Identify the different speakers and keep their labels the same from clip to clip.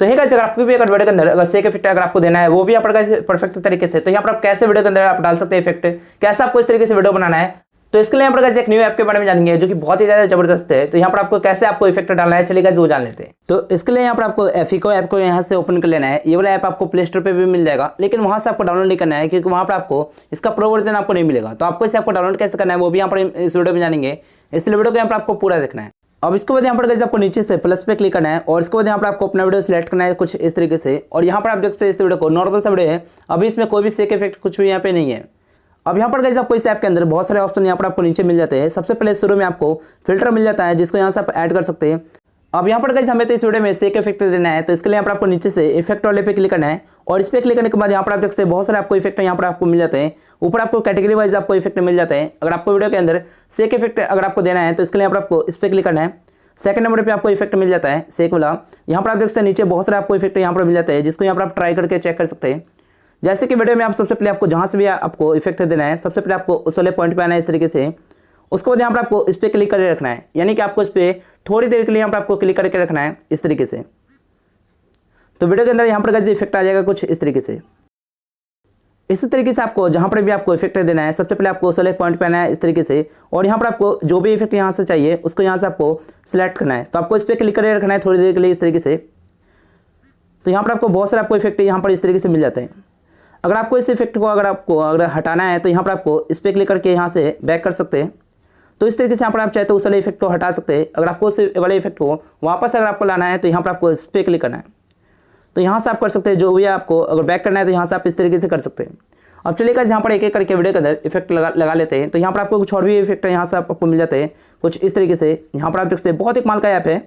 Speaker 1: तो है गाइस, अगर आपको भी अगर वीडियो के अंदर अगर सेक इफेक्ट अगर आपको देना है वो भी आप परफेक्ट तरीके से, तो यहाँ पर आप कैसे वीडियो के अंदर आप डाल सकते हैं इफेक्ट, कैसे आपको इस तरीके से वीडियो बनाना है, तो इसके लिए यहाँ पर गाइस एक न्यू ऐप के बारे में जानेंगे जो कि बहुत ही ज्यादा जबरदस्त है। तो यहाँ पर आपको कैसे आपको इफेक्ट डालना है, चलिए गाइस वो जान लेते हैं। तो इसके लिए यहाँ पर आपको एफिको ऐप को यहाँ से ओपन कर लेना है। ये वाला ऐप आपको प्ले स्टोर पे भी मिल जाएगा, लेकिन वहां से आपको डाउनलोड नहीं करना है क्योंकि वहां पर आपको इसका प्रो वर्जन आपको नहीं मिलेगा। तो आपको इसे आपको डाउनलोड कैसे करना है वो भी यहाँ पर इस वीडियो में जानेंगे, इसलिए वीडियो को यहाँ पर आपको पूरा देखना है। अब इसके बाद यहाँ पर गाइस आपको नीचे से प्लस पे क्लिक करना है और इसके बाद यहाँ पर आपको अपना वीडियो सिलेक्ट करना है कुछ इस तरीके से। और यहाँ पर आप देख सकते हैं इस वीडियो को नॉर्मल सा वीडियो है, अभी इसमें कोई भी सेक इफेक्ट कुछ भी यहाँ पे नहीं है। अब यहाँ पर गाइस आपको इस ऐप के अंदर बहुत सारे ऑप्शन यहाँ पर आपको नीचे मिल जाते हैं। सबसे पहले शुरू में आपको फिल्टर मिल जाता है जिसको यहाँ से आप ऐड कर सकते हैं। अब यहाँ पर गाइस हमें तो इस वीडियो में सेक इफेक्ट देना है, तो इसके लिए यहाँ पर आपको नीचे से इफेक्ट वाले पे क्लिक करना है और इस पे क्लिक करने के बाद यहाँ पर आप देख सकते हैं बहुत सारे आपको इफेक्ट यहाँ पर आपको मिल जाते हैं। ऊपर आपको कैटेगरी वाइज आपको इफेक्ट मिल जाते हैं। अगर आपको वीडियो के अंदर सेक इफेक्ट अगर आपको देना है तो इसके लिए यहाँ पर आपको इस पे क्लिक करना है। सेकंड नंबर पे आपको इफेक्ट मिल जाता है सेक वाला। यहाँ पर आप देख सकते हैं नीचे बहुत सारे आपको इफेक्ट यहाँ पर मिल जाते हैं जिसको यहाँ पर आप ट्राई करके चेक कर सकते हैं। जैसे कि वीडियो में आप सबसे पहले आपको जहाँ से भी आपको इफेक्ट देना है सबसे पहले आपको उस वाले पॉइंट पे आना है इस तरीके से। उसके बाद यहाँ पर आपको इस पर क्लिक करके रखना है, यानी कि आपको इस पर थोड़ी देर के लिए यहाँ पर आपको क्लिक करके रखना है इस तरीके से। तो वीडियो के अंदर यहाँ पर गाइस इफेक्ट आ जाएगा कुछ इस तरीके से। इसी तरीके से आपको जहाँ पर भी आपको इफेक्ट देना है सबसे पहले आपको उस वाले पॉइंट पे आना है इस तरीके से और यहाँ पर आपको जो भी इफेक्ट यहाँ से चाहिए उसको यहाँ से आपको सिलेक्ट करना है। तो आपको इस पर क्लिक करके रखना है थोड़ी देर के लिए इस तरीके से। तो यहाँ पर आपको बहुत सारे आपको इफेक्ट यहाँ पर इस तरीके से मिल जाते हैं। अगर आपको इस इफेक्ट को अगर हटाना है तो यहाँ पर आपको इस पर क्लिक करके यहाँ से बैक कर सकते हैं। तो इस तरीके से यहाँ पर आप चाहे तो उस वाले इफेक्ट को हटा सकते हैं। अगर आपको उस वाले इफेक्ट को वापस अगर आपको लाना है तो यहाँ पर आपको इस पर क्लिक करना है। तो यहाँ से आप कर सकते हैं जो भी आपको अगर बैक करना है तो यहाँ से आप इस तरीके से कर सकते हैं। अब चलिए गाइस यहाँ पर एक एक करके वीडियो के अंदर इफेक्ट लगा लेते हैं। तो यहाँ पर आपको कुछ और भी इफेक्ट यहाँ से आपको मिल जाते हैं कुछ इस तरीके से। यहाँ पर आप देख सकते हैं बहुत ही कमाल का ऐप है।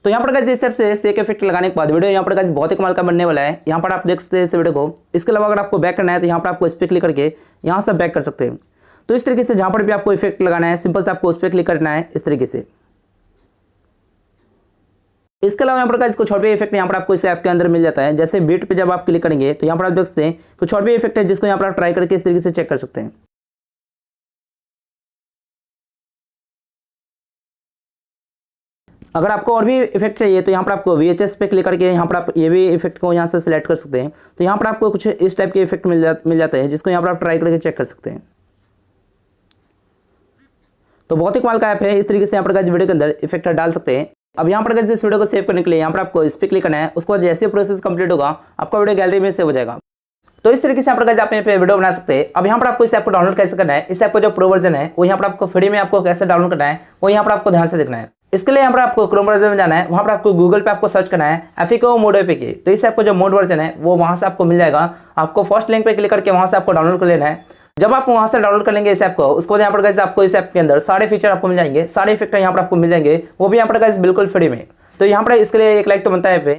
Speaker 1: तो यहाँ पर गाइस इस हिसाब से सेक इफेक्ट लगाने के बाद वीडियो यहाँ पर गाइस बहुत ही कमाल का बनने वाला है। यहाँ पर आप देख सकते हैं इस वीडियो को। इसके अलावा अगर आपको बैक करना है तो यहाँ पर आपको इस पर क्लिक करके यहाँ से बैक कर सकते हैं। तो इस तरीके से जहाँ पर भी आपको इफेक्ट लगाना है सिंपल से आपको उस पर क्लिक करना है इस तरीके से। इसके अलावा यहाँ पर गाइस कुछ और भी इफेक्ट यहाँ पर आपको इस ऐप के अंदर मिल जाता है। जैसे बीट पे जब आप क्लिक करेंगे तो यहाँ पर आप देख सकते हैं कुछ और भी इफेक्ट है जिसको यहाँ पर आप ट्राई करके इस तरीके से चेक कर सकते हैं। अगर आपको और भी इफेक्ट चाहिए तो यहाँ पर आपको VHS पे क्लिक करके यहाँ पर आप ये भी इफेक्ट को यहाँ से सिलेक्ट कर सकते हैं। तो यहाँ पर आपको कुछ इस टाइप के इफेक्ट मिल जाते हैं जिसको यहाँ पर आप ट्राई करके चेक कर सकते हैं। तो बहुत ही कमाल का ऐप है। इस तरीके से यहाँ पर गाइस वीडियो के अंदर इफेक्ट डाल सकते हैं। अब यहाँ पर गाइस इस वीडियो को सेव करने के लिए यहाँ पर आपको इस पर क्लिक करना है। उसके बाद जैसे प्रोसेस कंप्लीट होगा आपका वीडियो गैलरी में सेव हो जाएगा। तो इस तरीके से यहाँ पर गाइस आप यहाँ पे वीडियो बना सकते हैं। अब यहाँ पर आपको इस ऐप को डाउनलोड कैसे करना है, इस ऐप का जो प्रो वर्जन है वो यहाँ पर आपको फ्री में आपको कैसे डाउनलोड करना है वो यहाँ पर आपको ध्यान से देखना है। इसके लिए यहाँ पर आपको क्रोम ब्राउज़र में जाना है। वहाँ पर आपको गूगल पे आपको सर्च करना है एफिको मोड एपीके। तो इस ऐप का जो मोड वर्जन है वो वहाँ से आपको मिल जाएगा। आपको फर्स्ट लिंक पे क्लिक करके वहाँ से आपको डाउनलोड कर लेना है। जब आप वहाँ से डाउनलोड कर लेंगे इस ऐप को, उसके बाद यहाँ पर गाइस आपको इस ऐप के अंदर सारे फीचर आपको मिल जाएंगे, सारे इफेक्ट यहाँ पर आपको मिल जाएंगे, वो भी यहाँ पर गाइस बिल्कुल फ्री में। तो यहाँ पर इसके लिए एक लाइक तो बनता है पे।